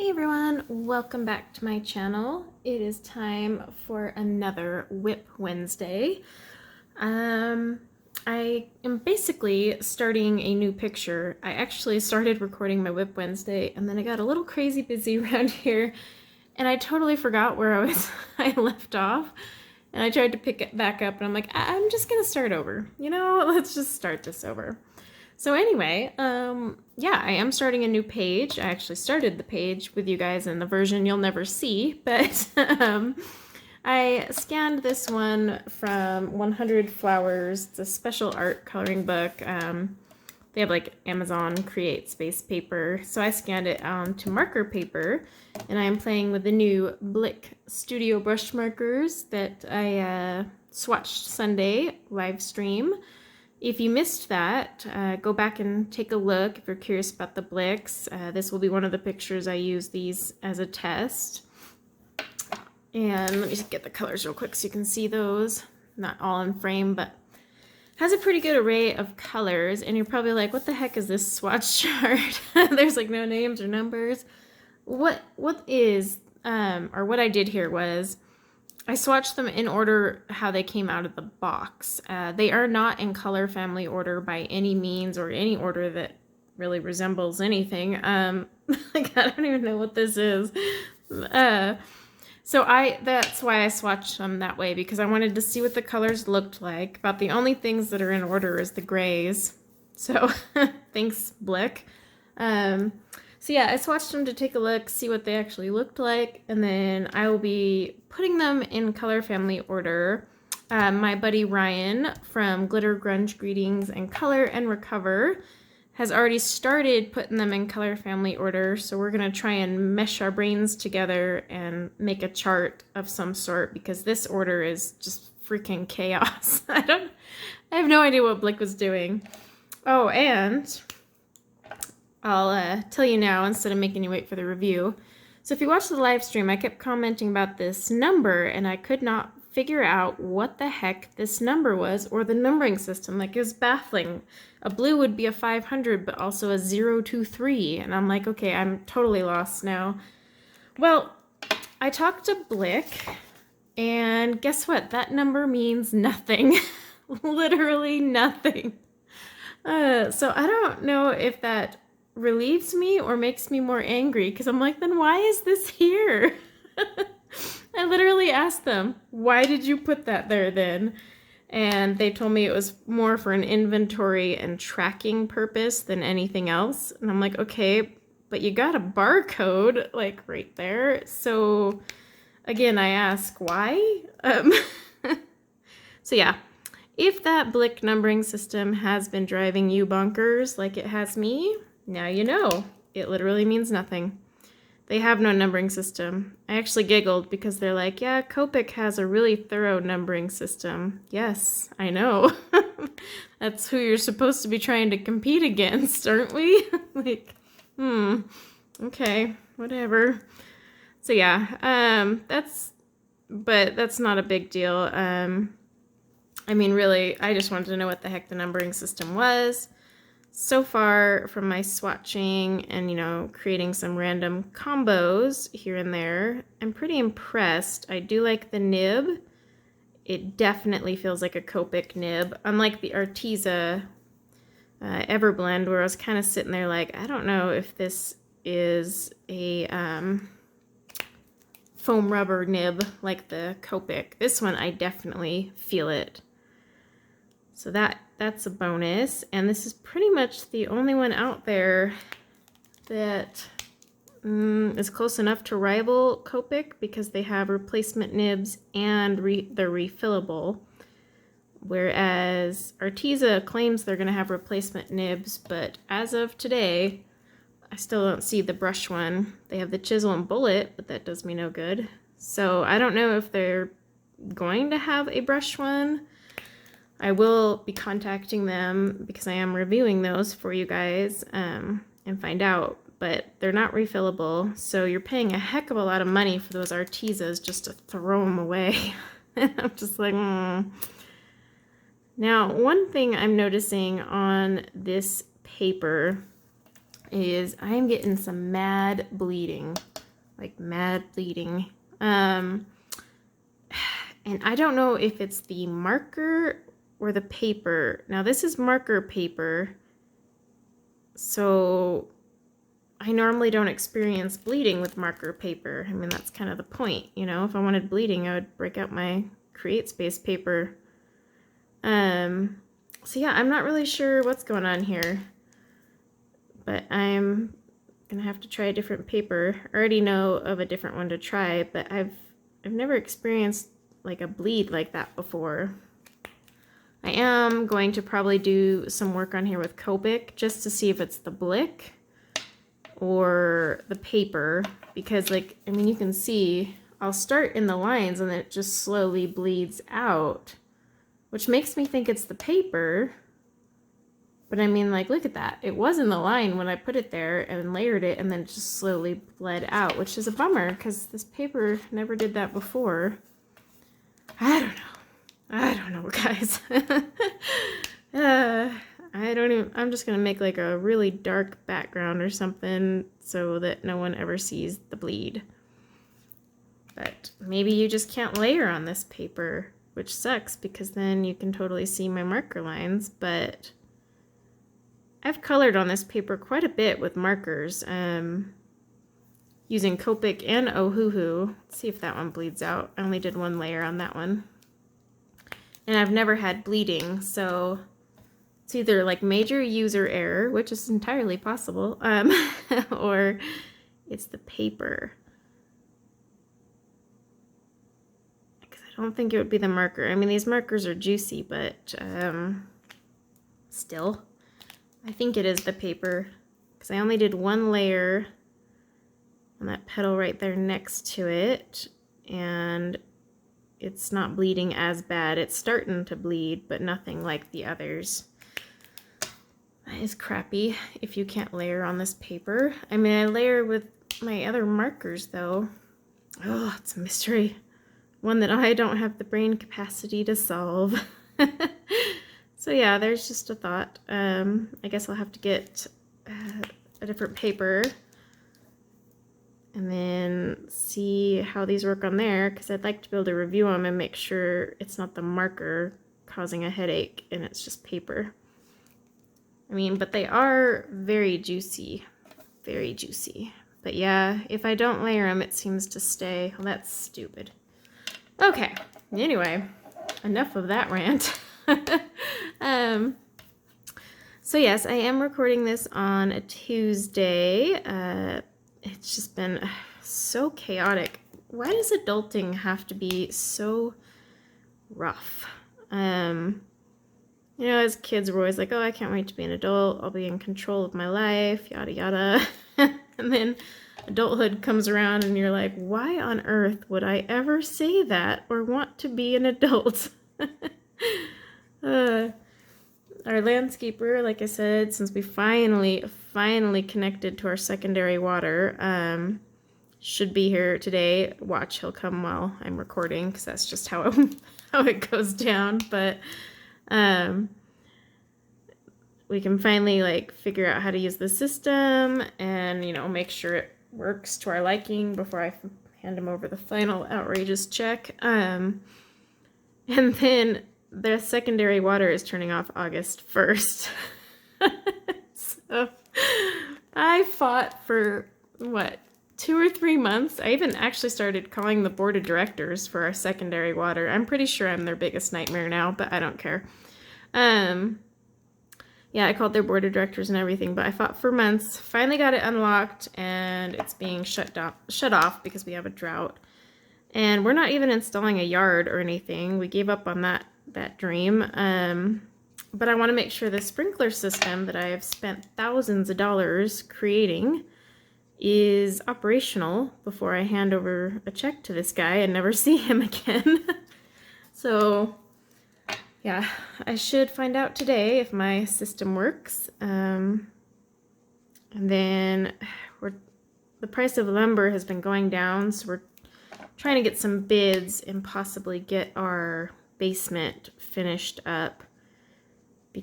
Hey everyone, welcome back to my channel. It is time for another WIP Wednesday. I am basically starting a new picture. I actually started recording my WIP Wednesday and then I got a little crazy busy around here and I totally forgot where I left off. And I tried to pick it back up and I'm like, I'm just gonna start over. Let's just start this over. So anyway, yeah, I am starting a new page. I actually started the page with you guys in the version you'll never see, but I scanned this one from 100 Flowers. It's a special art coloring book. They have like Amazon Create Space paper. So I scanned it onto marker paper, and I am playing with the new Blick Studio Brush Markers that I swatched Sunday live stream. If you missed that, go back and take a look if you're curious about the Blicks. This will be one of the pictures I use these as a test. And let me just get the colors real quick so you can see those. Not all in frame, but has a pretty good array of colors. And you're probably like, what the heck is this swatch chart? There's like no names or numbers. What I did here was I swatched them in order how they came out of the box. They are not in color family order by any means, or any order that really resembles anything. Like, I don't even know what this is. So that's why I swatched them that way, because I wanted to see what the colors looked like. About the only things that are in order is the grays. So thanks, Blick. So yeah, I swatched them to take a look, see what they actually looked like, and then I will be putting them in color family order. My buddy Ryan from Glitter Grunge Greetings and Color and Recover has already started putting them in color family order, so we're going to try and mesh our brains together and make a chart of some sort, because this order is just freaking chaos. I have no idea what Blick was doing. Oh, and I'll tell you now instead of making you wait for the review. So if you watched the live stream, I kept commenting about this number and I could not figure out what the heck this number was, or the numbering system. Like, it was baffling. A blue would be a 500, but also a 023. And I'm like, okay, I'm totally lost now. Well, I talked to Blick, and guess what? That number means nothing. Literally nothing. So I don't know if that relieves me or makes me more angry, because I'm like, then why is this here? I literally asked them, why did you put that there then? And they told me it was more for an inventory and tracking purpose than anything else. And I'm like, okay, but you got a barcode like right there. So again, I ask why? So yeah, if that Blick numbering system has been driving you bonkers like it has me, now you know. It literally means nothing. They have no numbering system. I actually giggled because they're like, yeah, Copic has a really thorough numbering system. Yes, I know. That's who you're supposed to be trying to compete against, aren't we? Like, okay, whatever. So yeah, that's not a big deal. I mean, really, I just wanted to know what the heck the numbering system was. So far from my swatching and, creating some random combos here and there, I'm pretty impressed. I do like the nib. It definitely feels like a Copic nib, unlike the Arteza Everblend, where I was kind of sitting there like, I don't know if this is a foam rubber nib like the Copic. This one, I definitely feel it. So that's a bonus, and this is pretty much the only one out there that is close enough to rival Copic, because they have replacement nibs and they're refillable, whereas Arteza claims they're going to have replacement nibs, but as of today, I still don't see the brush one. They have the chisel and bullet, but that does me no good. So I don't know if they're going to have a brush one. I will be contacting them because I am reviewing those for you guys and find out, but they're not refillable, so you're paying a heck of a lot of money for those Artezas just to throw them away. I'm just like, Now, one thing I'm noticing on this paper is I'm getting some mad bleeding, like mad bleeding. And I don't know if it's the marker or the paper. Now this is marker paper, so I normally don't experience bleeding with marker paper. I mean, that's kind of the point, you know. If I wanted bleeding, I would break out my Create Space paper. So yeah, I'm not really sure what's going on here, but I'm gonna have to try a different paper. I already know of a different one to try, but I've never experienced like a bleed like that before. I am going to probably do some work on here with Copic just to see if it's the Blick or the paper, because like, I mean, you can see I'll start in the lines and then it just slowly bleeds out, which makes me think it's the paper. But I mean, like, look at that. It was in the line when I put it there and layered it, and then it just slowly bled out, which is a bummer because this paper never did that before. I don't know, guys. I'm just gonna make like a really dark background or something so that no one ever sees the bleed. But maybe you just can't layer on this paper, which sucks because then you can totally see my marker lines. But I've colored on this paper quite a bit with markers, using Copic and Ohuhu. Let's see if that one bleeds out. I only did one layer on that one. And I've never had bleeding, so it's either like major user error, which is entirely possible, or it's the paper. Because I don't think it would be the marker. I mean, these markers are juicy, but still, I think it is the paper. Because I only did one layer on that petal right there next to it, and it's not bleeding as bad. It's starting to bleed, but nothing like the others. That is crappy if you can't layer on this paper. I mean, I layer with my other markers though. Oh, it's a mystery. One that I don't have the brain capacity to solve. So yeah, there's just a thought. I guess I'll have to get a different paper and then see how these work on there, because I'd like to be able to review them and make sure it's not the marker causing a headache and it's just paper. I mean, but they are very juicy, very juicy. But yeah, if I don't layer them, it seems to stay. Well, that's stupid. Okay, anyway, enough of that rant. So yes, I am recording this on a Tuesday. It's just been so chaotic. Why does adulting have to be so rough? You know, as kids, we're always like, oh, I can't wait to be an adult. I'll be in control of my life, yada, yada. And then adulthood comes around and you're like, why on earth would I ever say that or want to be an adult? Our landscaper, like I said, since we finally connected to our secondary water, should be here today. Watch, he'll come while I'm recording, because that's just how it goes down. But we can finally like figure out how to use the system and, you know, make sure it works to our liking before I hand him over the final outrageous check. And then the secondary water is turning off August 1st. So I fought for, what, 2 or 3 months? I even actually started calling the board of directors for our secondary water. I'm pretty sure I'm their biggest nightmare now, but I don't care. Yeah, I called their board of directors and everything, but I fought for months. Finally got it unlocked, and it's being shut off because we have a drought. And we're not even installing a yard or anything. We gave up on that dream. But I want to make sure the sprinkler system that I have spent thousands of dollars creating is operational before I hand over a check to this guy and never see him again. So yeah, I should find out today if my system works. And then the price of lumber has been going down, so we're trying to get some bids and possibly get our basement finished up,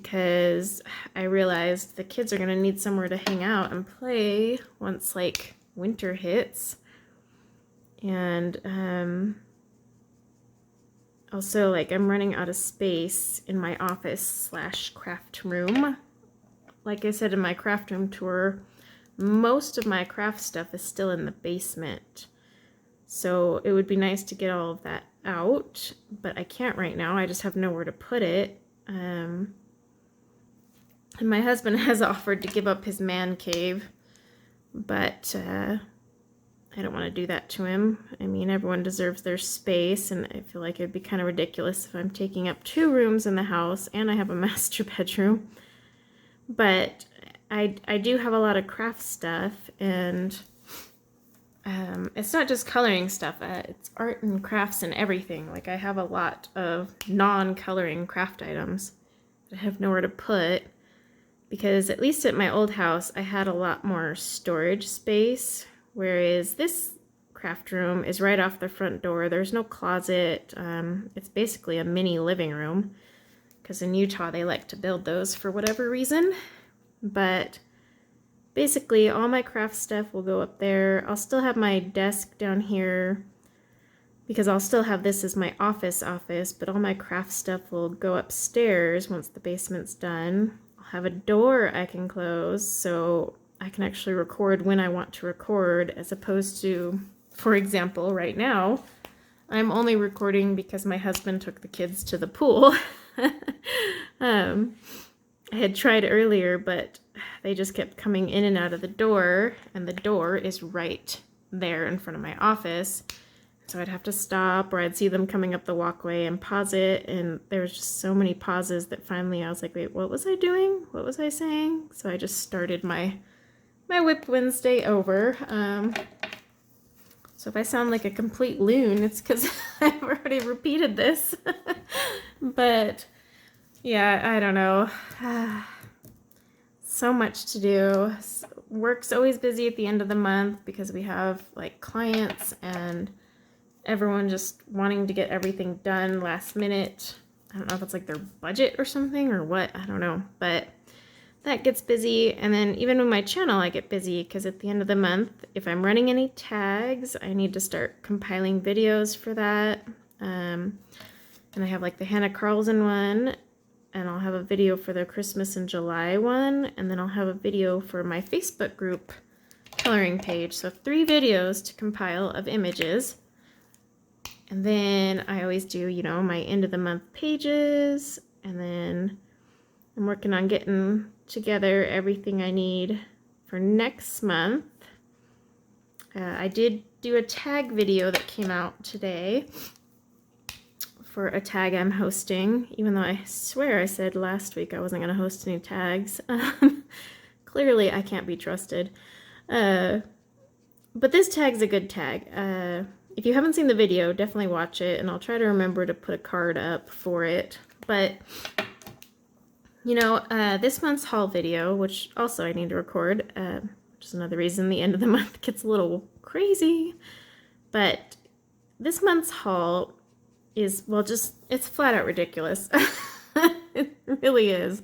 because I realized the kids are going to need somewhere to hang out and play once like winter hits. And also, like, I'm running out of space in my office / craft room. Like I said in my craft room tour, most of my craft stuff is still in the basement. So it would be nice to get all of that out, but I can't right now. I just have nowhere to put it. And my husband has offered to give up his man cave, but I don't want to do that to him. I mean, everyone deserves their space, and I feel like it'd be kind of ridiculous if I'm taking up 2 rooms in the house and I have a master bedroom. But I do have a lot of craft stuff, and it's not just coloring stuff. It's art and crafts and everything. Like, I have a lot of non-coloring craft items that I have nowhere to put, because at least at my old house, I had a lot more storage space. Whereas this craft room is right off the front door. There's no closet. It's basically a mini living room, because in Utah they like to build those for whatever reason. But basically all my craft stuff will go up there. I'll still have my desk down here, because I'll still have this as my office, but all my craft stuff will go upstairs once the basement's done. I'll have a door I can close, so I can actually record when I want to record, as opposed to, for example, right now, I'm only recording because my husband took the kids to the pool. I had tried earlier, but they just kept coming in and out of the door, and the door is right there in front of my office. So I'd have to stop, or I'd see them coming up the walkway and pause it, and there was just so many pauses that finally I was like, wait, what was I doing? What was I saying? So I just started my WIP Wednesday over. So if I sound like a complete loon, it's because I've already repeated this. But yeah, I don't know. So much to do. Work's always busy at the end of the month because we have like clients and everyone just wanting to get everything done last minute. I don't know if it's like their budget or something or what, I don't know, but that gets busy. And then even with my channel, I get busy because at the end of the month, if I'm running any tags, I need to start compiling videos for that. And I have like the Hannah Carlson one, and I'll have a video for the Christmas in July one, and then I'll have a video for my Facebook group coloring page. So 3 videos to compile of images. And then I always do, you know, my end of the month pages, and then I'm working on getting together everything I need for next month. I did do a tag video that came out today for a tag I'm hosting, even though I swear I said last week I wasn't going to host any tags. Clearly I can't be trusted. But this tag's a good tag. If you haven't seen the video, definitely watch it, and I'll try to remember to put a card up for it. But you know, this month's haul video, which also I need to record, which is another reason the end of the month gets a little crazy. But this month's haul is, well, just, it's flat out ridiculous. It really is.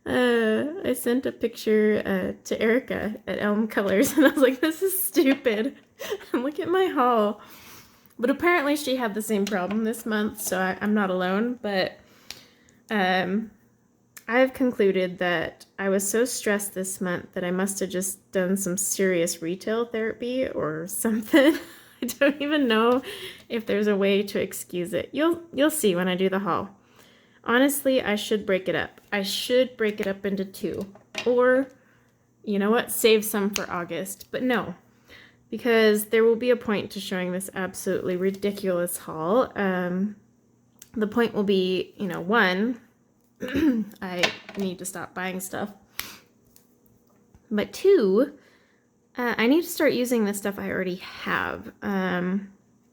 I sent a picture to Erica at Elm Colors, and I was like, this is stupid. Look at my haul. But apparently she had the same problem this month, so I'm not alone. But I've concluded that I was so stressed this month that I must have just done some serious retail therapy or something. I don't even know if there's a way to excuse it. You'll see when I do the haul. Honestly, I should break it up. I should break it up into 2. Or, you know what, save some for August. But no, because there will be a point to showing this absolutely ridiculous haul. The point will be, you know, 1, I need to stop buying stuff. But 2, I need to start using the stuff I already have.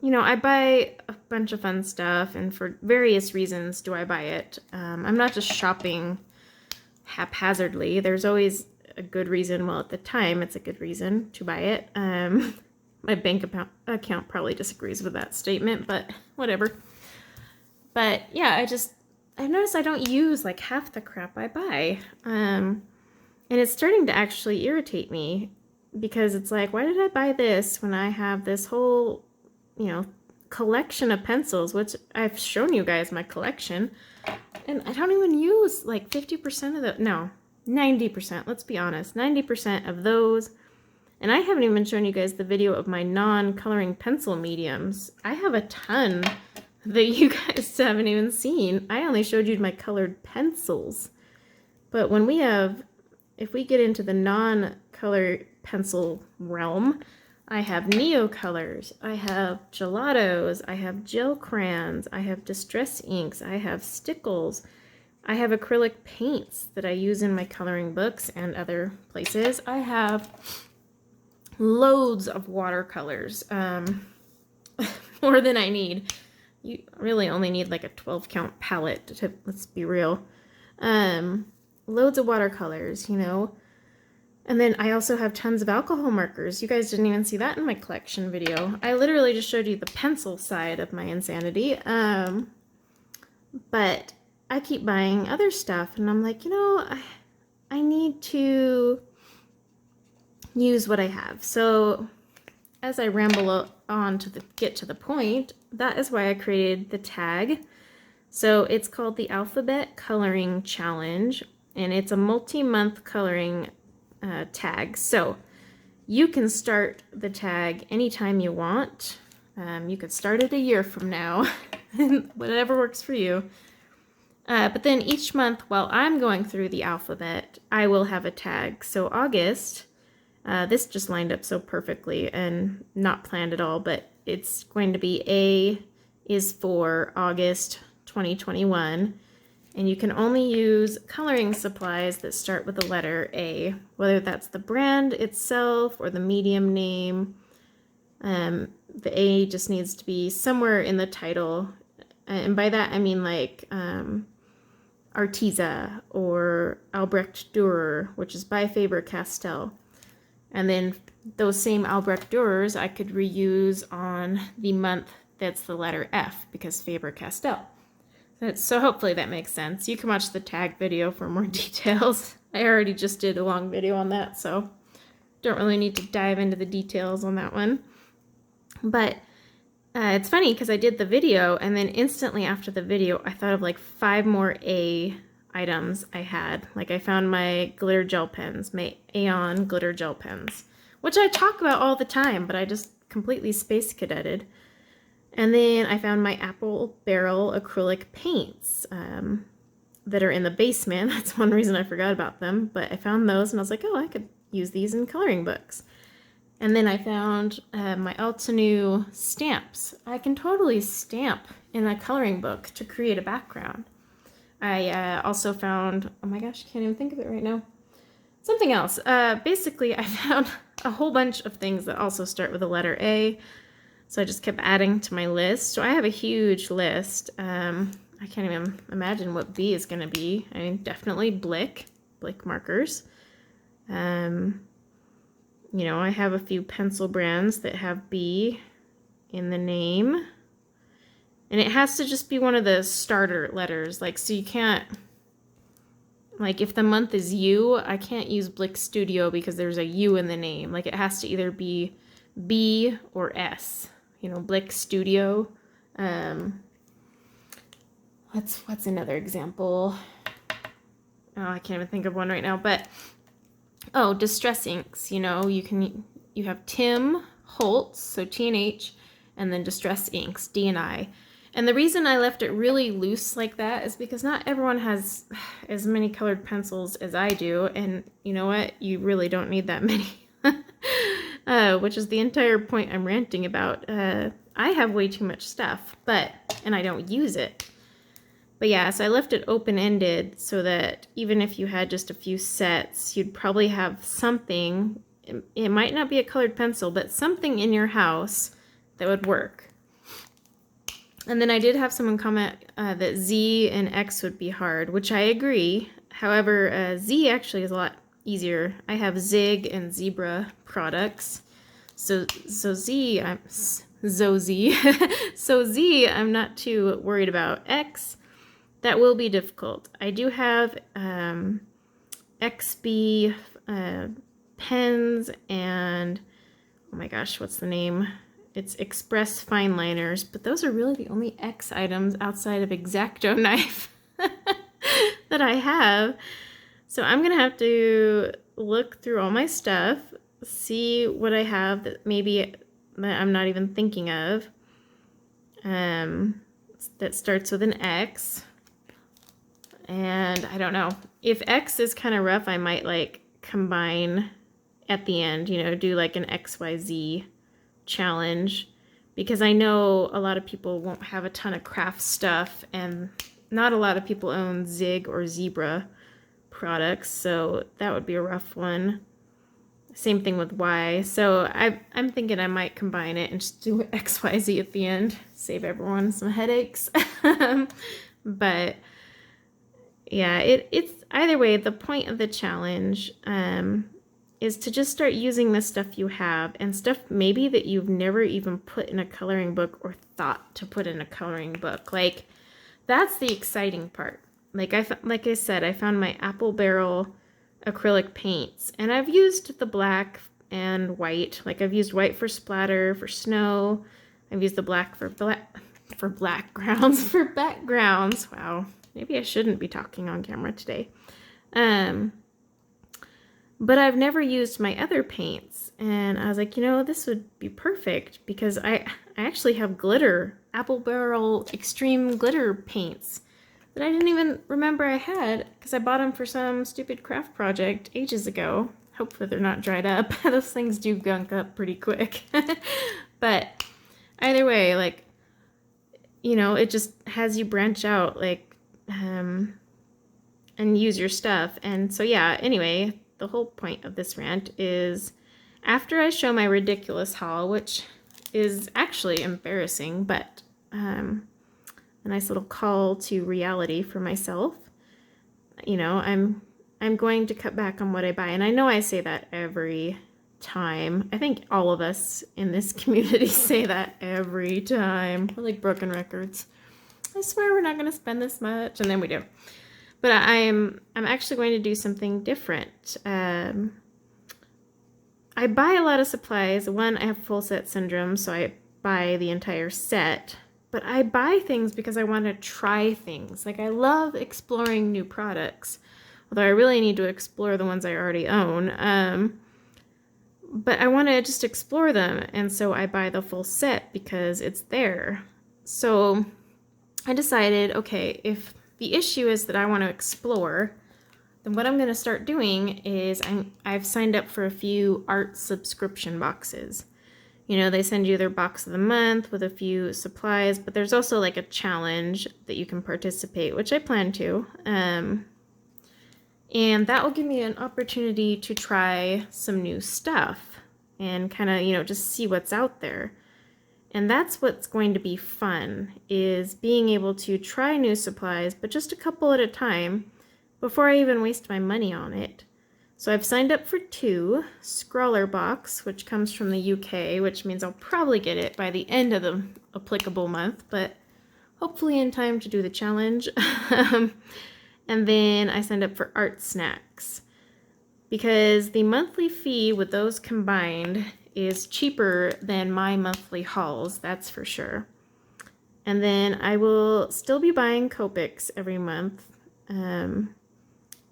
You know, I buy a bunch of fun stuff, and for various reasons do I buy it. I'm not just shopping haphazardly. There's always a good reason. Well, at the time, it's a good reason to buy it. My bank account probably disagrees with that statement, but whatever. But yeah, I've noticed I don't use like half the crap I buy. And it's starting to actually irritate me because it's like, why did I buy this when I have this whole, you know, collection of pencils, which I've shown you guys my collection, and I don't even use like 50% of the, no, 90%, let's be honest, 90% of those. And I haven't even shown you guys the video of my non-coloring pencil mediums. I have a ton that you guys haven't even seen. I only showed you my colored pencils. But when we have, if we get into the non-color pencil realm, I have Neo colors, I have gelatos, I have gel crayons, I have distress inks, I have stickles, I have acrylic paints that I use in my coloring books and other places. I have loads of watercolors, more than I need. You really only need like a 12 count palette to, let's be real. Loads of watercolors, you know. And then I also have tons of alcohol markers. You guys didn't even see that in my collection video. I literally just showed you the pencil side of my insanity. But I keep buying other stuff, and I'm like, you know, I need to use what I have. So as I ramble on to get to the point, that is why I created the tag. So it's called the Alphabet Coloring Challenge, and it's a multi-month coloring tag. So you can start the tag anytime you want. You could start it a year from now, whatever works for you. But then each month while I'm going through the alphabet, I will have a tag. So August, this just lined up so perfectly and not planned at all, but it's going to be A is for August 2021. And you can only use coloring supplies that start with the letter A, whether that's the brand itself or the medium name. The A just needs to be somewhere in the title. And by that, I mean like Arteza or Albrecht Dürer, which is by Faber-Castell. And then those same Albrecht Dürers I could reuse on the month that's the letter F, because Faber-Castell. So hopefully that makes sense. You can watch the tag video for more details. I already just did a long video on that, so don't really need to dive into the details on that one. But it's funny because I did the video, and then instantly after the video, I thought of like 5 more A items I had. Like I found my glitter gel pens, my Aeon glitter gel pens, which I talk about all the time, but I just completely space cadeted. And then I found my apple barrel acrylic paints that are in the basement. That's one reason I forgot about them, but I found those and I was like, oh, I could use these in coloring books. And then I found my Altenew stamps. I can totally stamp in a coloring book to create a background. I also found, oh my gosh, I can't even think of it right now. Something else. Basically, I found a whole bunch of things that also start with the letter A. So I just kept adding to my list. So I have a huge list. I can't even imagine what B is going to be. I mean, definitely Blick markers. You know, I have a few pencil brands that have B in the name. And it has to just be one of the starter letters. Like, so you can't, like if the month is U, I can't use Blick Studio because there's a U in the name. Like it has to either be B or S. You know, Blick Studio. What's another example? Oh, I can't even think of one right now, but oh, distress inks. You know, you have Tim Holtz, so T and H, and then distress inks, D and I. And the reason I left it really loose like that is because not everyone has as many colored pencils as I do, and you know what? You really don't need that many. Which is the entire point I'm ranting about. I have way too much stuff, and I don't use it. But yeah, so I left it open-ended so that even if you had just a few sets, you'd probably have something. It might not be a colored pencil, but something in your house that would work. And then I did have someone comment that Z and X would be hard, which I agree. However, Z actually is a lot easier. I have Zig and Zebra products. So Z, so Z, I'm not too worried about. X, that will be difficult. I do have XB pens and, oh my gosh, what's the name? It's Express fine liners, but those are really the only X items outside of X-Acto knife that I have. So I'm gonna have to look through all my stuff, see what I have that maybe I'm not even thinking of, that starts with an X. And I don't know. If X is kind of rough, I might like combine at the end, you know, do like an XYZ challenge, because I know a lot of people won't have a ton of craft stuff, and not a lot of people own Zig or Zebra products, so that would be a rough one. Same thing with Y. So I'm thinking I might combine it and just do XYZ at the end, save everyone some headaches. But yeah, it's either way, the point of the challenge is to just start using the stuff you have, and stuff maybe that you've never even put in a coloring book or thought to put in a coloring book. Like, that's the exciting part. Like I said, I found my apple barrel acrylic paints, and I've used the black and white. Like, I've used white for splatter, for snow. I've used the black for backgrounds. Wow, maybe I shouldn't be talking on camera today. But I've never used my other paints, and I was like, you know, this would be perfect, because I actually have glitter, apple barrel extreme glitter paints that I didn't even remember I had, because I bought them for some stupid craft project ages ago. Hopefully they're not dried up. Those things do gunk up pretty quick. But either way, like, you know, it just has you branch out, like, and use your stuff. And so yeah, anyway, the whole point of this rant is, after I show my ridiculous haul, which is actually embarrassing, but a nice little call to reality for myself, you know, I'm going to cut back on what I buy. And I know I say that every time. I think all of us in this community say that every time. We're like broken records. I swear we're not going to spend this much, and then we do. But I'm actually going to do something different. I buy a lot of supplies. One, I have full set syndrome, so I buy the entire set. But I buy things because I want to try things. Like, I love exploring new products, although I really need to explore the ones I already own. But I want to just explore them, and so I buy the full set because it's there. So I decided, okay, if the issue is that I want to explore, then what I'm going to start doing is I've signed up for a few art subscription boxes. You know, they send you their box of the month with a few supplies, but there's also like a challenge that you can participate, which I plan to. And that will give me an opportunity to try some new stuff and kind of, you know, just see what's out there. And that's what's going to be fun, is being able to try new supplies, but just a couple at a time before I even waste my money on it. So I've signed up for 2, Scrawler Box, which comes from the UK, which means I'll probably get it by the end of the applicable month, but hopefully in time to do the challenge. And then I signed up for Art Snacks, because the monthly fee with those combined is cheaper than my monthly hauls, that's for sure. And then I will still be buying Copics every month,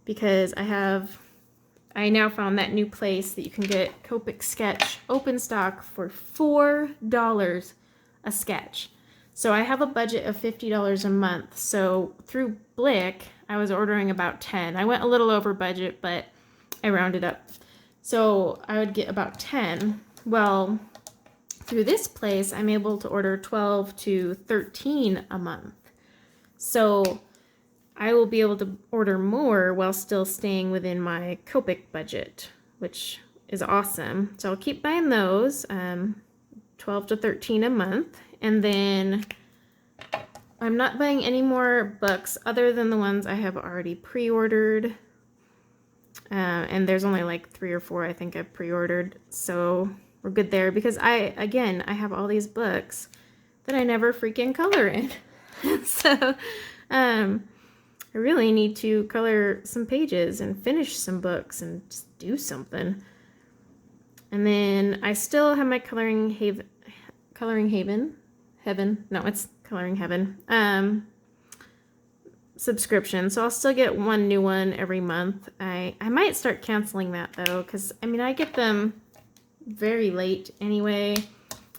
because I now found that new place that you can get Copic Sketch open stock for $4 a sketch. So I have a budget of $50 a month. So through Blick, I was ordering about 10. I went a little over budget, but I rounded up. So I would get about 10. Well, through this place, I'm able to order 12 to 13 a month. So I will be able to order more while still staying within my Copic budget, which is awesome. So I'll keep buying those, 12 to 13 a month. And then I'm not buying any more books other than the ones I have already pre-ordered. And there's only like 3 or 4 I think I've pre-ordered. So we're good there, because I have all these books that I never freaking color in. So, I really need to color some pages and finish some books and just do something. And then I still have my Coloring Heaven, subscription, so I'll still get one new one every month. I might start canceling that though, because I mean, I get them very late anyway,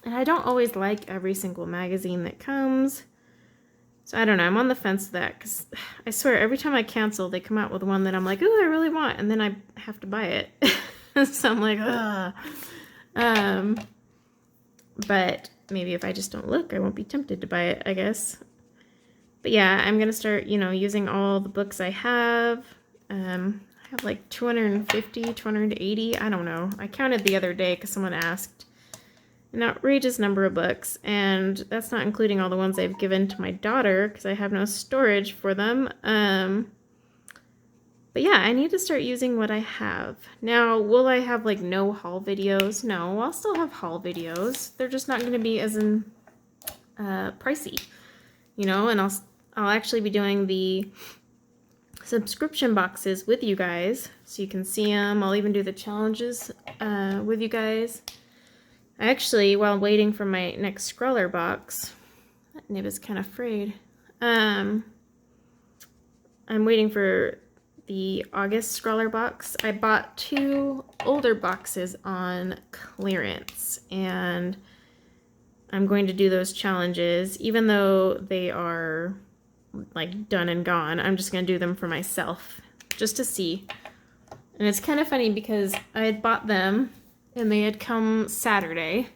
and I don't always like every single magazine that comes. So I don't know, I'm on the fence with that, because I swear every time I cancel, they come out with one that I'm like, ooh, I really want, and then I have to buy it. So I'm like, ugh. But maybe if I just don't look, I won't be tempted to buy it, I guess. But yeah, I'm going to start, you know, using all the books I have. I have like 250, 280, I don't know. I counted the other day because someone asked. An outrageous number of books, and that's not including all the ones I've given to my daughter because I have no storage for them. But yeah, I need to start using what I have. Now, will I have like no haul videos? No, I'll still have haul videos. They're just not going to be as pricey, you know, and I'll actually be doing the subscription boxes with you guys so you can see them. I'll even do the challenges with you guys. Actually, while waiting for my next scrawler box, that nib is kind of frayed. I'm waiting for the August scrawler box. I bought 2 older boxes on clearance, and I'm going to do those challenges, even though they are like done and gone. I'm just going to do them for myself just to see. And it's kind of funny because I had bought them and they had come Saturday,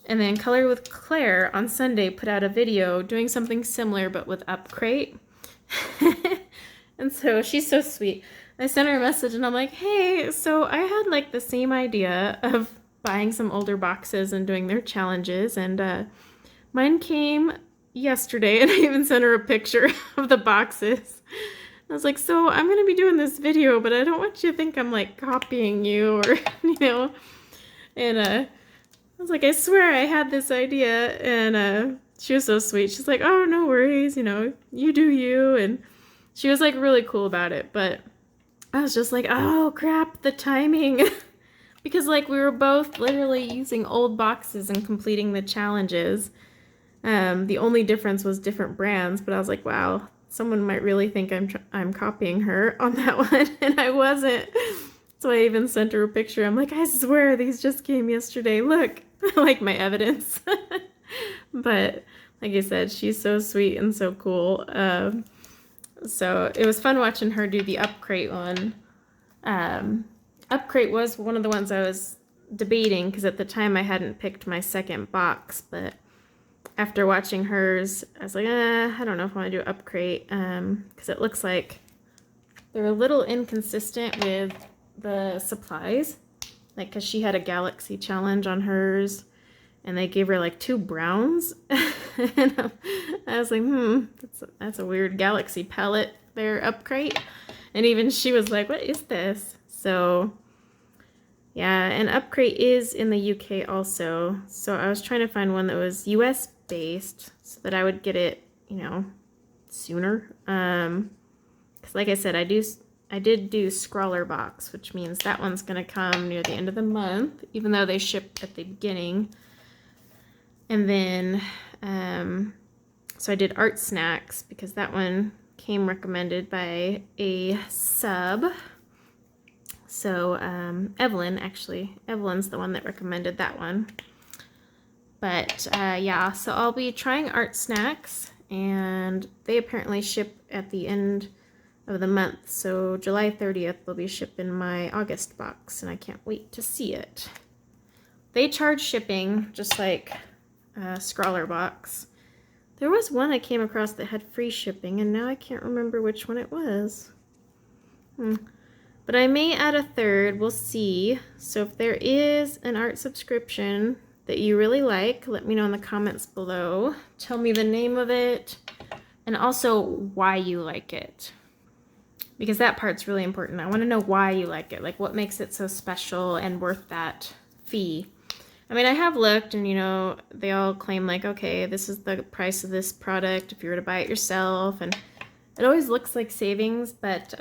and then Color with Claire on Sunday put out a video doing something similar but with Upcrate. And so she's so sweet. I sent her a message and I'm like, hey, so I had like the same idea of buying some older boxes and doing their challenges, and mine came yesterday, and I even sent her a picture of the boxes. I was like, so I'm going to be doing this video, but I don't want you to think I'm like copying you or, you know. And I was like, I swear I had this idea. And she was so sweet. She's like, oh, no worries, you know, you do you. And she was like really cool about it. But I was just like, oh crap, the timing. Because like we were both literally using old boxes and completing the challenges. The only difference was different brands, but I was like, wow, someone might really think I'm copying her on that one, and I wasn't. So I even sent her a picture. I'm like, I swear these just came yesterday. Look, like my evidence. But like I said, she's so sweet and so cool. So it was fun watching her do the Upcrate one. Upcrate was one of the ones I was debating because at the time I hadn't picked my second box, but after watching hers, I was like, I don't know if I want to do Upcrate, because it looks like they're a little inconsistent with the supplies, like because she had a galaxy challenge on hers, and they gave her like 2 browns, and I was like, that's a weird galaxy palette there, Upcrate, and even she was like, what is this? So yeah, and Upcrate is in the UK also, so I was trying to find one that was US based so that I would get it, you know, sooner. Because like I said, I did do Scrawler Box, which means that one's gonna come near the end of the month, even though they ship at the beginning. And then, so I did Art Snacks because that one came recommended by a sub. So Evelyn's the one that recommended that one. But yeah, so I'll be trying Art Snacks, and they apparently ship at the end of the month. So July 30th, they'll be shipping my August box, and I can't wait to see it. They charge shipping, just like Scrawler Box. There was one I came across that had free shipping, and now I can't remember which one it was. But I may add a third, we'll see. So if there is an art subscription that you really like, let me know in the comments below. Tell me the name of it, and also why you like it. Because that part's really important. I want to know why you like it, like what makes it so special and worth that fee. I mean, I have looked, and you know, they all claim like, okay, this is the price of this product if you were to buy it yourself, and It always looks like savings, but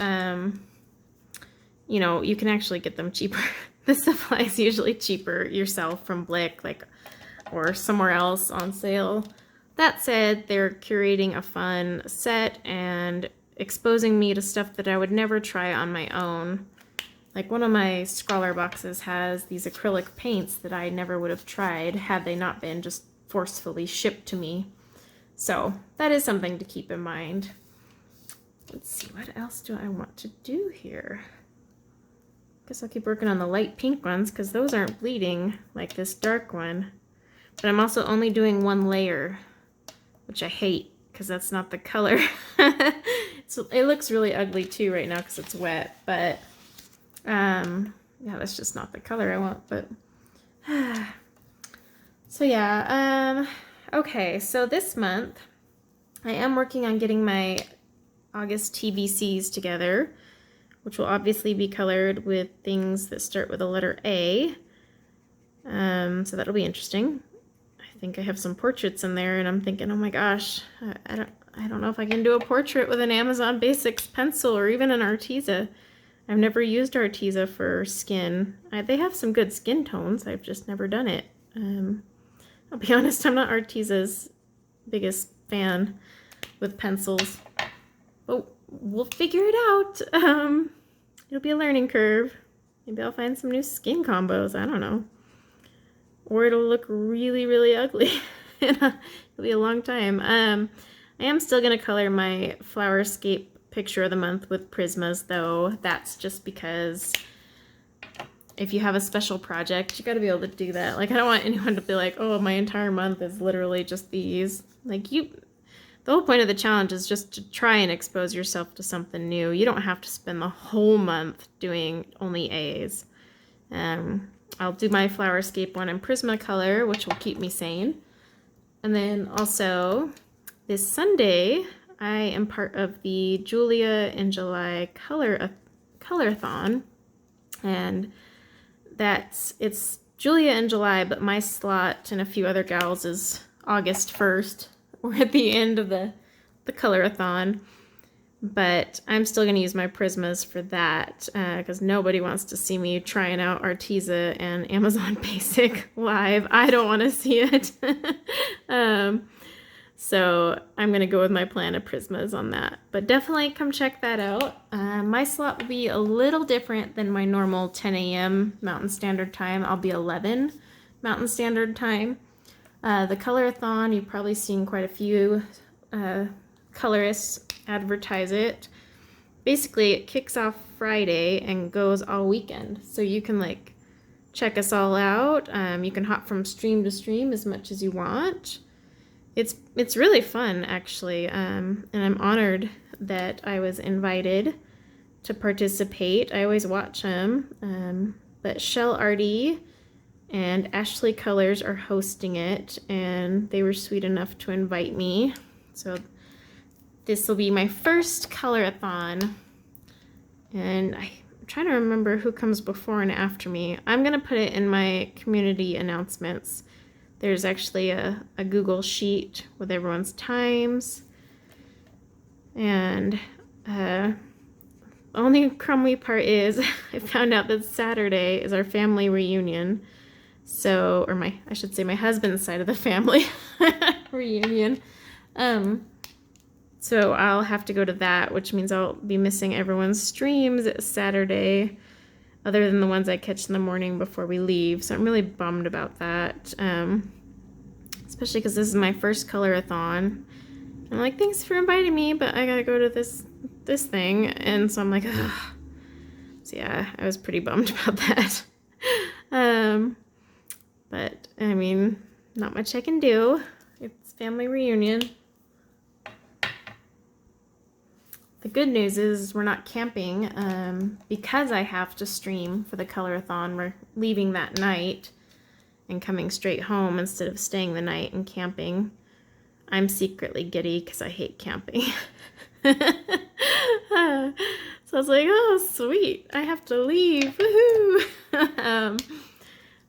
you know, you can actually get them cheaper. The supply is usually cheaper yourself from Blick, like, or somewhere else on sale. That said, they're curating a fun set and exposing me to stuff that I would never try on my own. Like one of my scrawler boxes has these acrylic paints that I never would have tried had they not been just forcefully shipped to me. So that is something to keep in mind. Let's see, what else do I want to do here? Guess I'll keep working on the light pink ones because those aren't bleeding like this dark one. But I'm also only doing one layer, which I hate because that's not the color. So it looks really ugly too right now because it's wet, but yeah, that's just not the color I want. But so yeah, okay, so this month I am working on getting my August TBCs together, which will obviously be colored with things that start with the letter A. So that'll be interesting. I think I have some portraits in there, and I'm thinking, oh my gosh, I don't know if I can do a portrait with an Amazon Basics pencil or even an Arteza. I've never used Arteza for skin. They have some good skin tones. I've just never done it. I'll be honest, I'm not Arteza's biggest fan with pencils. But we'll figure it out. It'll be a learning curve. Maybe I'll find some new skin combos. I don't know. Or it'll look really, really ugly. It'll be a long time. I am still going to color my Flowerscape picture of the month with Prismas, though. That's just because if you have a special project, you got to be able to do that. Like, I don't want anyone to be like, oh, my entire month is literally just these. Like, the whole point of the challenge is just to try and expose yourself to something new. You don't have to spend the whole month doing only A's. I'll do my Flowerscape one in Prismacolor, which will keep me sane. And then also, this Sunday, I am part of the Julia in July Color-thon. And it's Julia in July, but my slot and a few other gals is August 1st. We're at the end of the Color-a-thon, but I'm still going to use my Prismas for that because nobody wants to see me trying out Arteza and Amazon Basic live. I don't want to see it. So I'm going to go with my plan of Prismas on that. But definitely come check that out. My slot will be a little different than my normal 10 a.m. Mountain Standard Time. I'll be 11 Mountain Standard Time. The Color-a-thon, you've probably seen quite a few colorists advertise it. Basically, it kicks off Friday and goes all weekend. So you can like check us all out. You can hop from stream to stream as much as you want. It's really fun, actually, and I'm honored that I was invited to participate. I always watch them, but Shell Arty and Ashley Colors are hosting it, and they were sweet enough to invite me. So this will be my first color-a-thon, and I'm trying to remember who comes before and after me. I'm going to put it in my community announcements. There's actually a Google sheet with everyone's times, and the only crummy part is I found out that Saturday is our family reunion. So, or I should say my husband's side of the family reunion. So I'll have to go to that, which means I'll be missing everyone's streams Saturday, other than the ones I catch in the morning before we leave. So I'm really bummed about that, especially because this is my first color-a-thon. I'm like, thanks for inviting me, but I gotta go to this thing, and so I'm like, ugh. So yeah, I was pretty bummed about that. But I mean, not much I can do. It's family reunion. The good news is we're not camping because I have to stream for the color-a-thon. We're leaving that night and coming straight home instead of staying the night and camping. I'm secretly giddy because I hate camping. So I was like, oh, sweet. I have to leave. Woohoo!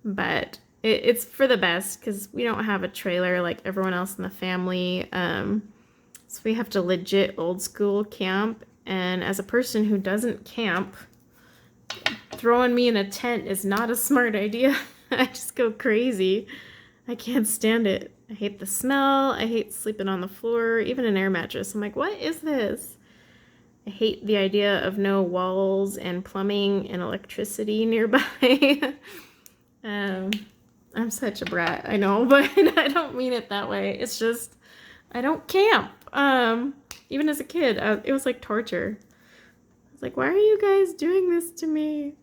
But it's for the best because we don't have a trailer like everyone else in the family. So we have to legit old school camp. And as a person who doesn't camp, throwing me in a tent is not a smart idea. I just go crazy. I can't stand it. I hate the smell. I hate sleeping on the floor, even an air mattress. I'm like, what is this? I hate the idea of no walls and plumbing and electricity nearby. I'm such a brat, I know, but I don't mean it that way. It's just, I don't camp. Even as a kid, it was like torture. I was like, why are you guys doing this to me?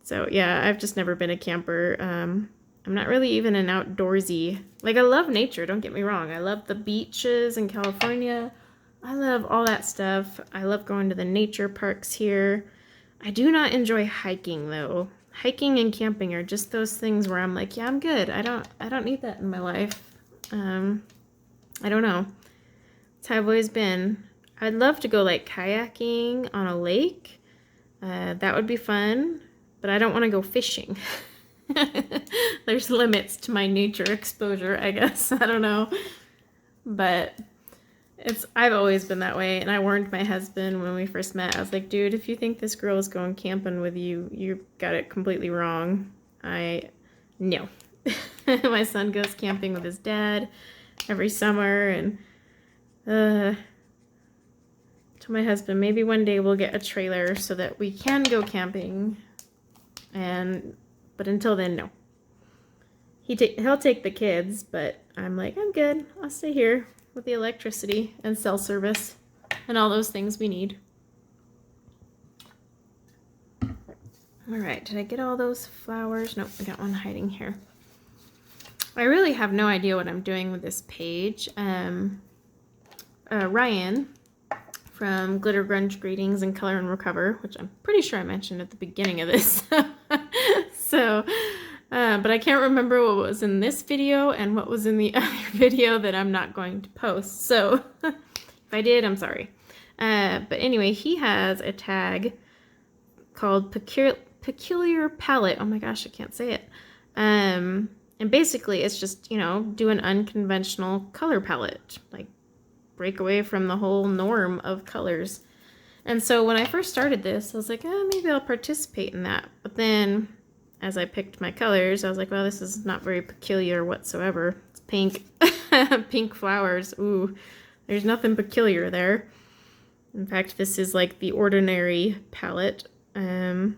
So yeah, I've just never been a camper. I'm not really even an outdoorsy. Like, I love nature, don't get me wrong. I love the beaches in California. I love all that stuff. I love going to the nature parks here. I do not enjoy hiking though. Hiking and camping are just those things where I'm like, yeah, I'm good. I don't need that in my life. I don't know. That's how I've always been. I'd love to go like kayaking on a lake. That would be fun, but I don't want to go fishing. There's limits to my nature exposure, I guess. I don't know. But I've always been that way, and I warned my husband when we first met. I was like, dude, if you think this girl is going camping with you, you got it completely wrong. No. My son goes camping with his dad every summer, and to my husband, maybe one day we'll get a trailer so that we can go camping, but until then, no. He'll take the kids, but I'm like, I'm good. I'll stay here with the electricity and cell service and all those things we need. All right, did I get all those flowers? Nope, I got one hiding here. I really have no idea what I'm doing with this page. Ryan from Glitter Grunge Greetings and Color and Recover, which I'm pretty sure I mentioned at the beginning of this. But I can't remember what was in this video and what was in the other video that I'm not going to post. So if I did, I'm sorry. But anyway, he has a tag called Peculiar Palette. Oh my gosh, I can't say it. And basically it's just, do an unconventional color palette. Like, break away from the whole norm of colors. And so when I first started this, I was like, maybe I'll participate in that. But then as I picked my colors, I was like, well, this is not very peculiar whatsoever. It's pink. Pink flowers. Ooh, there's nothing peculiar there. In fact, this is like the ordinary palette. But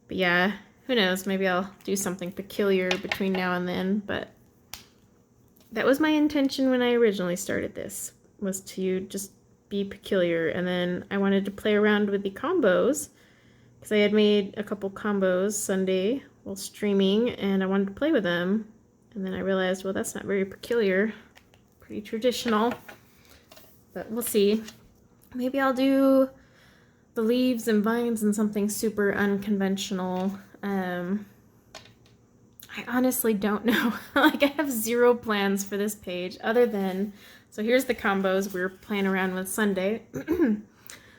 yeah, who knows? Maybe I'll do something peculiar between now and then. But that was my intention when I originally started this, was to just be peculiar. And then I wanted to play around with the combos, because I had made a couple combos Sunday while streaming, and I wanted to play with them. And then I realized, well, that's not very peculiar. Pretty traditional. But we'll see. Maybe I'll do the leaves and vines and something super unconventional. I honestly don't know. Like, I have zero plans for this page other than, so here's the combos we were playing around with Sunday.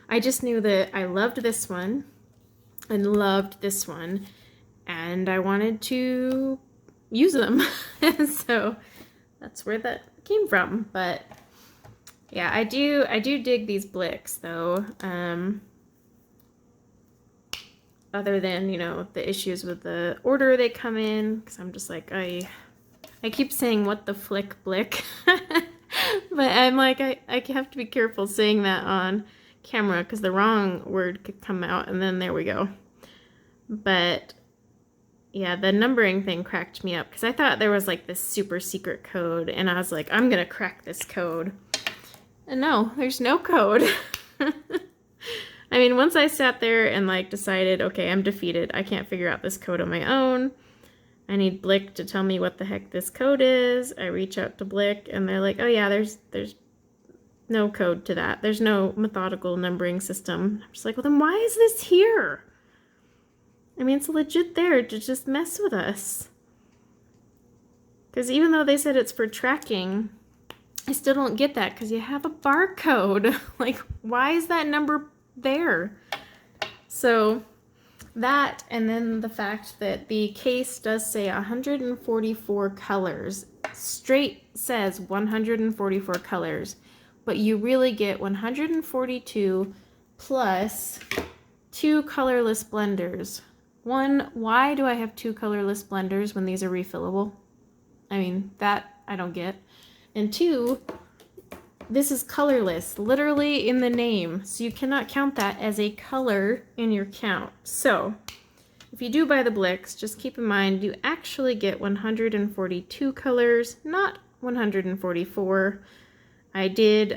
I just knew that I loved this one and loved this one, and I wanted to use them. So that's where that came from. But yeah, I do dig these Blicks though. Other than, the issues with the order they come in, because I'm just like, I keep saying what the flick Blick. But I'm like, I have to be careful saying that on camera, because the wrong word could come out, and then there we go. But yeah, the numbering thing cracked me up, because I thought there was like this super secret code, and I was like, I'm gonna crack this code. And no, there's no code. I mean, once I sat there and like decided, okay, I'm defeated. I can't figure out this code on my own. I need Blick to tell me what the heck this code is. I reach out to Blick, and they're like, oh yeah, there's no code to that. There's no methodical numbering system. I'm just like, well, then why is this here? I mean, it's legit there to just mess with us. Because even though they said it's for tracking, I still don't get that, because you have a barcode. Like, why is that number there? So that, and then the fact that the case does say 144 colors, straight says 144 colors, but you really get 142 plus 2 colorless blenders. One, why do I have 2 colorless blenders when these are refillable? I mean, that I don't get. And 2, this is colorless, literally in the name, so you cannot count that as a color in your count. So if you do buy the Blicks, just keep in mind you actually get 142 colors, not 144. I did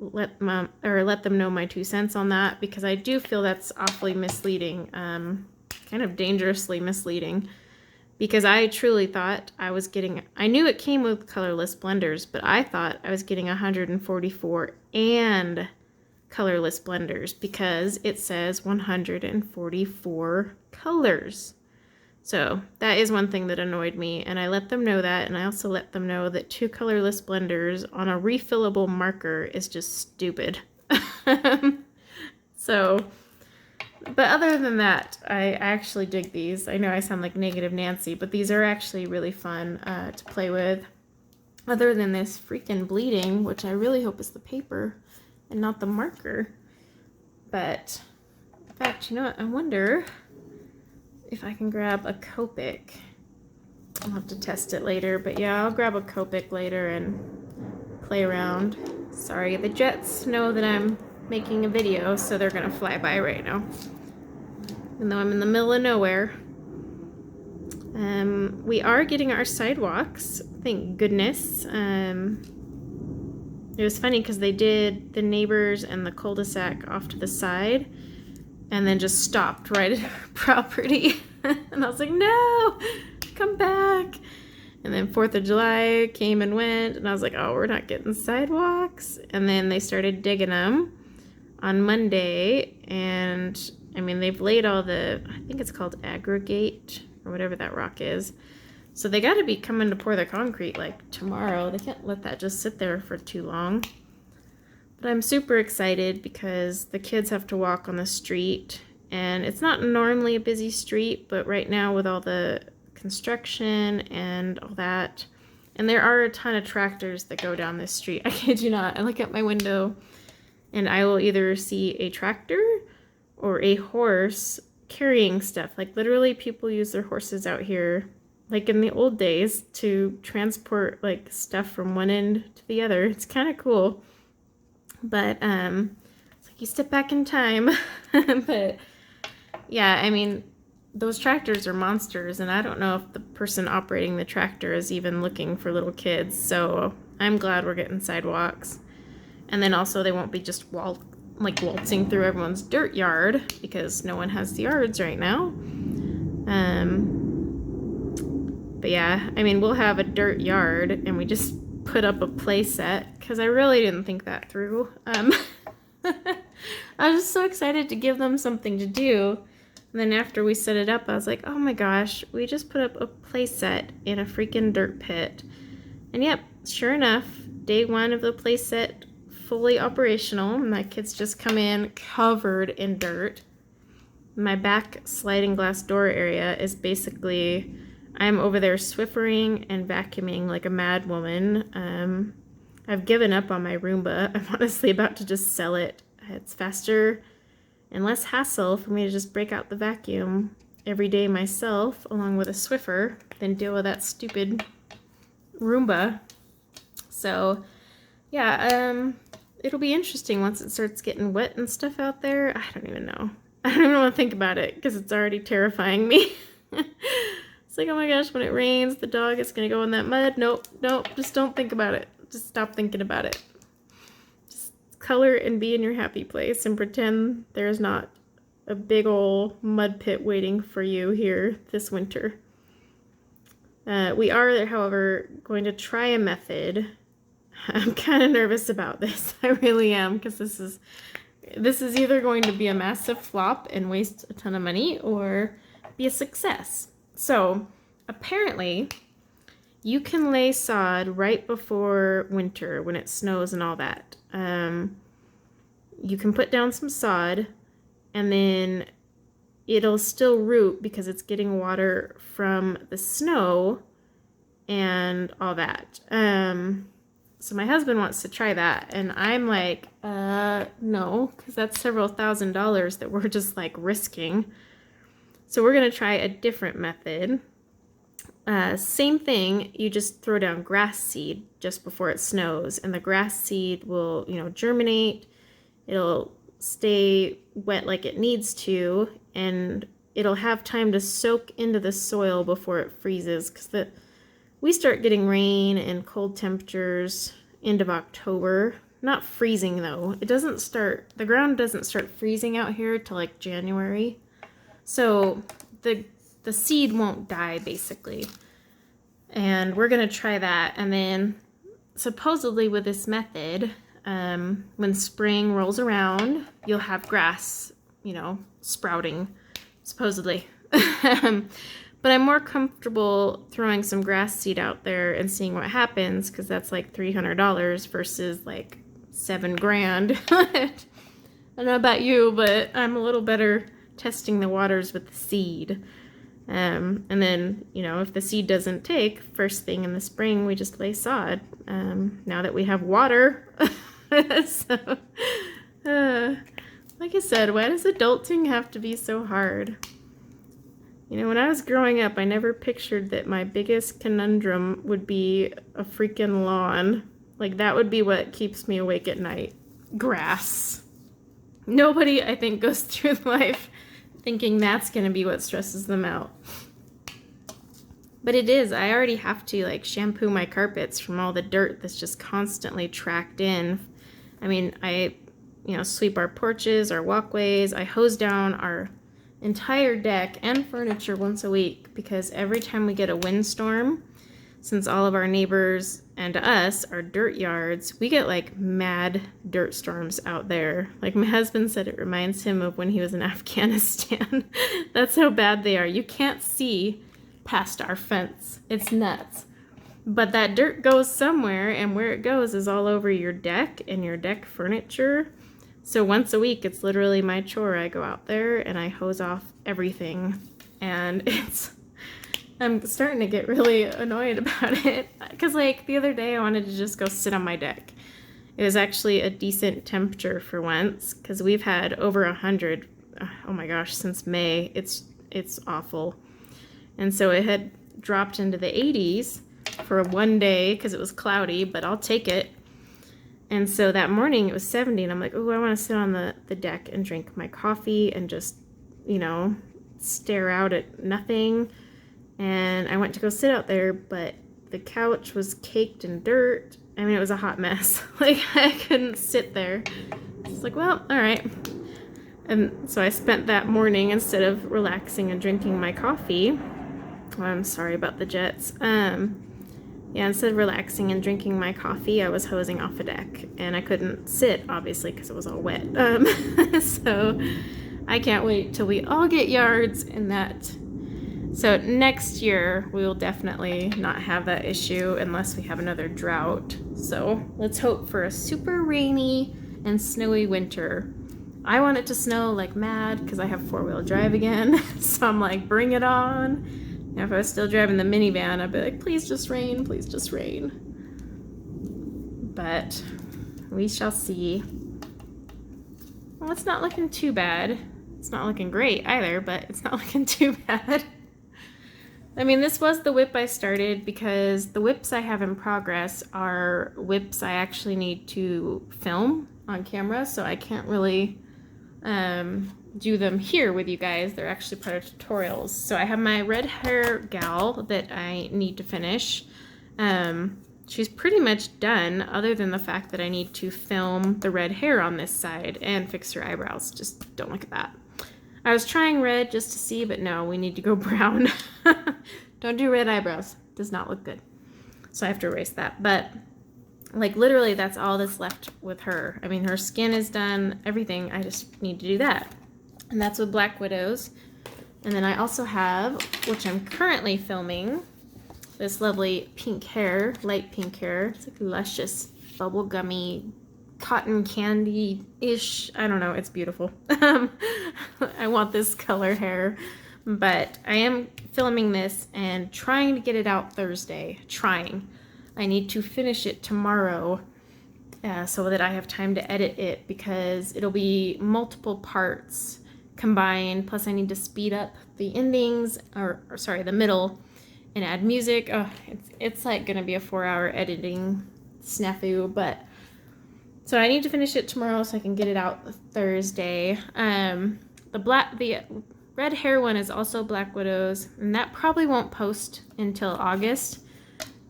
let them know my 2 cents on that, because I do feel that's awfully misleading, kind of dangerously misleading. Because I truly thought I was getting, I knew it came with colorless blenders, but I thought I was getting 144 and colorless blenders, because it says 144 colors. So that is one thing that annoyed me, and I let them know that, and I also let them know that 2 colorless blenders on a refillable marker is just stupid. So, but other than that, I actually dig these. I know I sound like Negative Nancy, but these are actually really fun to play with. Other than this freaking bleeding, which I really hope is the paper and not the marker. But, in fact, you know what? I wonder if I can grab a Copic. I'll have to test it later, but yeah, I'll grab a Copic later and play around. Sorry, the Jets know that I'm making a video, so they're gonna fly by right now. Even though I'm in the middle of nowhere. We are getting our sidewalks, thank goodness. It was funny because they did the neighbors and the cul-de-sac off to the side and then just stopped right at our property. And I was like, no, come back. And then 4th of July came and went, and I was like, oh, we're not getting sidewalks. And then they started digging them on Monday, and I mean, they've laid all the, I think it's called aggregate or whatever that rock is. So they got to be coming to pour the concrete like tomorrow. They can't let that just sit there for too long. But I'm super excited because the kids have to walk on the street, and it's not normally a busy street, but right now with all the construction and all that, and there are a ton of tractors that go down this street. I kid you not. I look out my window and I will either see a tractor or a horse carrying stuff. Like literally people use their horses out here, like in the old days, to transport like stuff from one end to the other. It's kind of cool. But it's like you step back in time. But yeah, I mean, those tractors are monsters, and I don't know if the person operating the tractor is even looking for little kids. So I'm glad we're getting sidewalks. And then also they won't be just waltzing through everyone's dirt yard, because no one has the yards right now. But yeah, I mean, we'll have a dirt yard, and we just put up a play set, because I really didn't think that through. I was just so excited to give them something to do. And then after we set it up, I was like, oh my gosh, we just put up a play set in a freaking dirt pit. And yep, sure enough, day 1 of the play set, fully operational. My kids just come in covered in dirt. My back sliding glass door area is basically, I'm over there Swiffering and vacuuming like a mad woman. I've given up on my Roomba. I'm honestly about to just sell it. It's faster and less hassle for me to just break out the vacuum every day myself, along with a Swiffer, than deal with that stupid Roomba. So yeah, it'll be interesting once it starts getting wet and stuff out there. I don't even know. I don't even want to think about it, because it's already terrifying me. It's like, oh my gosh, when it rains, the dog is going to go in that mud. Nope, nope, just don't think about it. Just stop thinking about it. Just color and be in your happy place and pretend there's not a big old mud pit waiting for you here this winter. We are, however, going to try a method. I'm kind of nervous about this. I really am, because this is either going to be a massive flop and waste a ton of money, or be a success. So apparently you can lay sod right before winter when it snows and all that. You can put down some sod, and then it'll still root because it's getting water from the snow and all that. So my husband wants to try that, and I'm like, no, because that's several $1,000s that we're just like risking. So we're gonna try a different method. Same thing, you just throw down grass seed just before it snows, and the grass seed will, germinate. It'll stay wet like it needs to, and it'll have time to soak into the soil before it freezes, because we start getting rain and cold temperatures end of October. Not freezing though. The ground doesn't start freezing out here till like January. So the seed won't die basically. And we're gonna try that. And then supposedly with this method, when spring rolls around, you'll have grass, sprouting, supposedly. But I'm more comfortable throwing some grass seed out there and seeing what happens, because that's like $300 versus like $7,000. I don't know about you, but I'm a little better testing the waters with the seed. And then, if the seed doesn't take, first thing in the spring, we just lay sod. Now that we have water. So, like I said, why does adulting have to be so hard? When I was growing up, I never pictured that my biggest conundrum would be a freaking lawn. Like, that would be what keeps me awake at night. Grass. Nobody, I think, goes through life thinking that's going to be what stresses them out. But it is. I already have to, shampoo my carpets from all the dirt that's just constantly tracked in. I mean, I, sweep our porches, our walkways. I hose down our entire deck and furniture once a week, because every time we get a windstorm, since all of our neighbors and us are dirt yards, we get mad dirt storms out there. Like my husband said, it reminds him of when he was in Afghanistan. That's how bad they are. You can't see past our fence. It's nuts. But that dirt goes somewhere, and where it goes is all over your deck and your deck furniture. So once a week, it's literally my chore. I go out there and I hose off everything, and I'm starting to get really annoyed about it, because the other day I wanted to just go sit on my deck. It was actually a decent temperature for once, because we've had over 100, oh my gosh, since May. It's awful. And so it had dropped into the 80s for one day because it was cloudy, but I'll take it. And so that morning it was 70, and I'm like, oh, I want to sit on the deck and drink my coffee and just, stare out at nothing. And I went to go sit out there, but the couch was caked in dirt. I mean, it was a hot mess. I couldn't sit there. It's like, well, all right. And so I spent that morning, instead of relaxing and drinking my coffee, I'm sorry about the jets. Instead of relaxing and drinking my coffee, I was hosing off a deck, and I couldn't sit, obviously, because it was all wet. So I can't wait till we all get yards in that. So next year, we will definitely not have that issue unless we have another drought. So let's hope for a super rainy and snowy winter. I want it to snow like mad because I have four-wheel drive again. So I'm like, bring it on. Now, if I was still driving the minivan, I'd be like, please just rain, please just rain. But we shall see. Well, it's not looking too bad. It's not looking great either, but it's not looking too bad. I mean, this was the WIP I started, because the WIPs I have in progress are WIPs I actually need to film on camera, so I can't really do them here with you guys. They're actually part of tutorials. So I have my red hair gal that I need to finish. She's pretty much done, other than the fact that I need to film the red hair on this side and fix her eyebrows. Just don't look at that. I was trying red just to see, but no, we need to go brown. Don't do red eyebrows. Does not look good. So I have to erase that. But literally that's all that's left with her. I mean, her skin is done, everything. I just need to do that. And that's with Black Widows. And then I also have, which I'm currently filming, this lovely pink hair, light pink hair. It's like luscious, bubblegummy, cotton candy-ish. I don't know, it's beautiful. I want this color hair. But I am filming this and trying to get it out Thursday. Trying. I need to finish it tomorrow so that I have time to edit it, because it'll be multiple parts combined, plus I need to speed up the endings, or sorry, the middle, and add music. Oh, it's like gonna be a 4-hour editing snafu, but so I need to finish it tomorrow so I can get it out Thursday. The red hair one is also Black Widow's, and that probably won't post until August,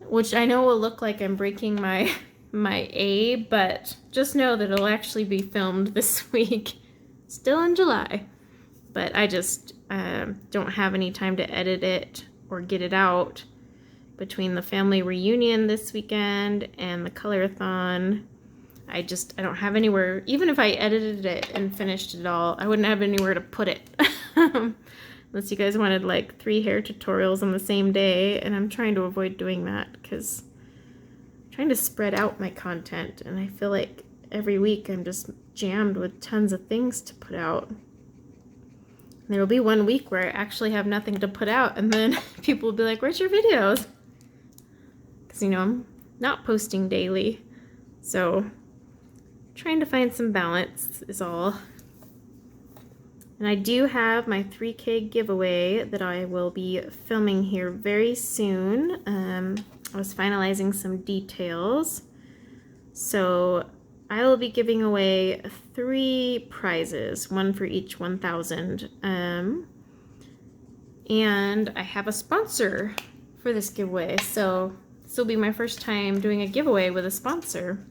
which I know will look like I'm breaking my A, but just know that it'll actually be filmed this week, still in July. But I just don't have any time to edit it or get it out between the family reunion this weekend and the colorathon. I don't have anywhere. Even if I edited it and finished it all, I wouldn't have anywhere to put it. Unless you guys wanted like 3 hair tutorials on the same day, and I'm trying to avoid doing that because I'm trying to spread out my content, and I feel like every week I'm just jammed with tons of things to put out. And there will be one week where I actually have nothing to put out, and then people will be like, "Where's your videos?" Because, you know, I'm not posting daily. So trying to find some balance is all. And I do have my 3K giveaway that I will be filming here very soon. I was finalizing some details. So I will be giving away 3 prizes, one for each 1,000. And I have a sponsor for this giveaway. So this will be my first time doing a giveaway with a sponsor.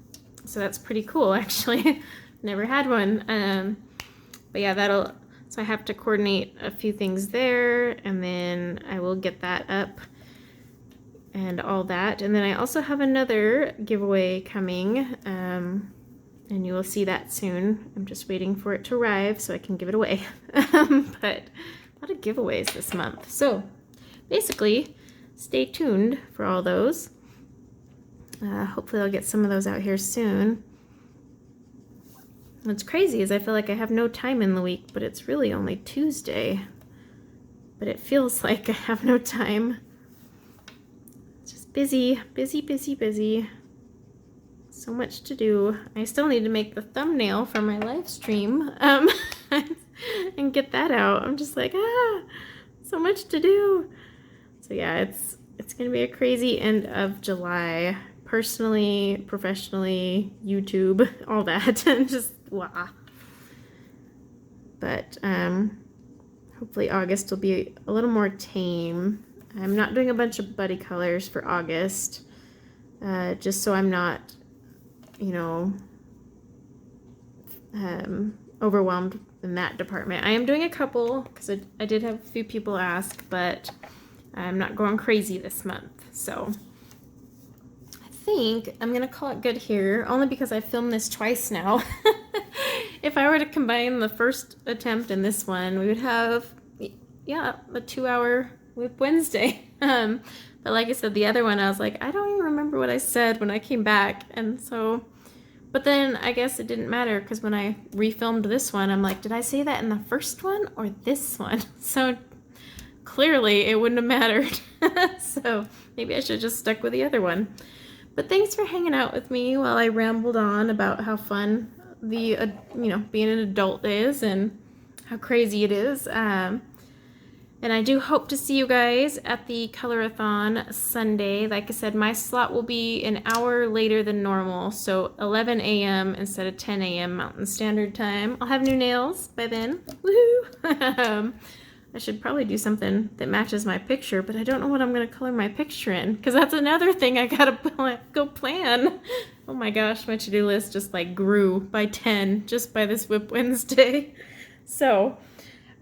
So that's pretty cool, actually. Never had one. But yeah, so I have to coordinate a few things there, and then I will get that up and all that. And then I also have another giveaway coming, and you will see that soon. I'm just waiting for it to arrive so I can give it away. But a lot of giveaways this month. So basically, stay tuned for all those. Hopefully I'll get some of those out here soon. What's crazy is I feel like I have no time in the week, but it's really only Tuesday. But it feels like I have no time. It's just busy, busy, busy, busy. So much to do. I still need to make the thumbnail for my live stream and get that out. I'm just like, so much to do. So yeah, it's gonna be a crazy end of July. Personally, professionally, YouTube, all that, and just wow. But hopefully August will be a little more tame. I'm not doing a bunch of buddy colors for August, just so I'm not, you know, overwhelmed in that department. I am doing a couple because I did have a few people ask, but I'm not going crazy this month, so I think I'm gonna call it good here, only because I filmed this twice now. If I were to combine the first attempt and this one, we would have, yeah, a 2-hour WIP Wednesday. But like I said, the other one, I was like, I don't even remember what I said when I came back, and so, but then I guess it didn't matter, because when I refilmed this one, I'm like, did I say that in the first one or this one? So clearly it wouldn't have mattered. So maybe I should have just stuck with the other one. But thanks for hanging out with me while I rambled on about how fun the being an adult is and how crazy it is. And I do hope to see you guys at the colorathon Sunday. Like I said, my slot will be an hour later than normal, so 11 a.m. instead of 10 a.m. Mountain Standard Time. I'll have new nails by then. Woohoo! I should probably do something that matches my picture, but I don't know what I'm going to color my picture in, because that's another thing I got to go plan. Oh my gosh, my to-do list just like grew by 10 just by this WIP Wednesday. So,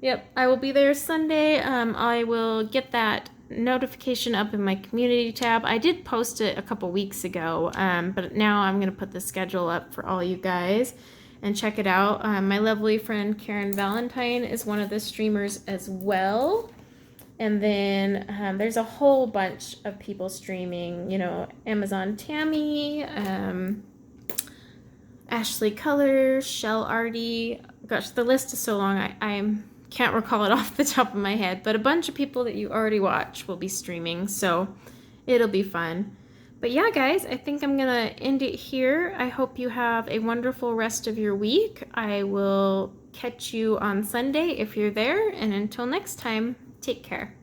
yep, I will be there Sunday. I will get that notification up in my community tab. I did post it a couple weeks ago, but now I'm going to put the schedule up for all you guys and check it out. My lovely friend Karen Valentine is one of the streamers as well. And then there's a whole bunch of people streaming, you know, Amazon Tammy, Ashley Color, Shell Artie. Gosh, the list is so long, I can't recall it off the top of my head, but a bunch of people that you already watch will be streaming, so it'll be fun. But yeah, guys, I think I'm gonna end it here. I hope you have a wonderful rest of your week. I will catch you on Sunday if you're there, and until next time, take care.